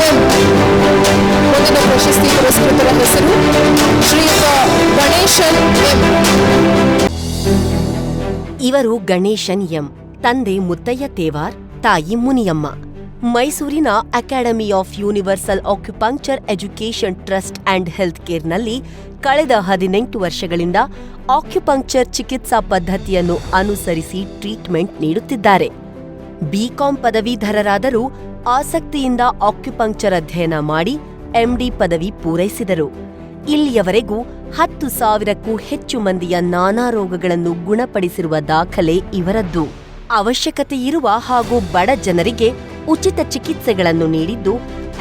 M. ಮುಂದಿನ ಪ್ರಶಸ್ತಿ ಪುರಸ್ಕೃತರ ಹೆಸರು ಶ್ರೀಯುತ ಗಣೇಶನ್ ಎಂ. ಇವರು ಗಣೇಶನ್ ಎಂ. ತಂದೆ ಮುತ್ತಯ್ಯ ತೇವಾರ್, ತಾಯಿ ಮುನಿಯಮ್ಮ. ಮೈಸೂರಿನ academy of universal acupuncture education trust and health ಕೇರ್ನಲ್ಲಿ ಕಳೆದ 18 ವರ್ಷಗಳಿಂದ ಆಕ್ಯುಪಂಕ್ಚರ್ ಚಿಕಿತ್ಸಾ ಪದ್ಧತಿಯನ್ನು ಅನುಸರಿಸಿ ಟ್ರೀಟ್ಮೆಂಟ್ ನೀಡುತ್ತಿದ್ದಾರೆ. ಬಿಕಾಂ ಪದವೀಧರರಾದರೂ ಆಸಕ್ತಿಯಿಂದ ಆಕ್ಯುಪಂಕ್ಚರ್ ಅಧ್ಯಯನ ಮಾಡಿ ಎಂಡಿ ಪದವಿ ಪೂರೈಸಿದರು. ಇಲ್ಲಿಯವರೆಗೂ 10,000ಕ್ಕೂ ಹೆಚ್ಚು ಮಂದಿಯ ನಾನಾ ರೋಗಗಳನ್ನು ಗುಣಪಡಿಸಿರುವ ದಾಖಲೆ ಇವರದ್ದು. ಅವಶ್ಯಕತೆಯಿರುವ ಹಾಗೂ ಬಡ ಜನರಿಗೆ ಉಚಿತ ಚಿಕಿತ್ಸೆಗಳನ್ನು ನೀಡಿದ್ದು,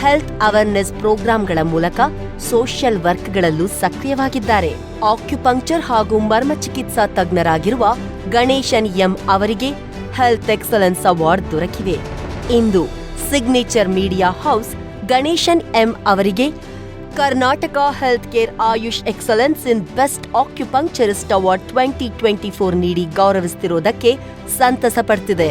ಹೆಲ್ತ್ ಅವೇರ್ನೆಸ್ ಪ್ರೋಗ್ರಾಂಗಳ ಮೂಲಕ ಸೋಷಿಯಲ್ ವರ್ಕ್ಗಳಲ್ಲೂ ಸಕ್ರಿಯವಾಗಿದ್ದಾರೆ. ಆಕ್ಯುಪಂಕ್ಚರ್ ಹಾಗೂ ಮರ್ಮ ಚಿಕಿತ್ಸಾ ತಜ್ಞರಾಗಿರುವ ಗಣೇಶನ್ ಎಂ ಅವರಿಗೆ ಹೆಲ್ತ್ ಎಕ್ಸಲೆನ್ಸ್ ಅವಾರ್ಡ್ ದೊರಕಿವೆ. ಇಂದು signature media house Ganesan M ಅವರಿಗೆ Karnataka health care Ayush excellence in best acupuncturist award 2024 ನೀಡಿ ಗೌರವಿಸುತ್ತಿರುವುದಕ್ಕೆ ಸಂತಸ ಪಡ್ತಿದೆ.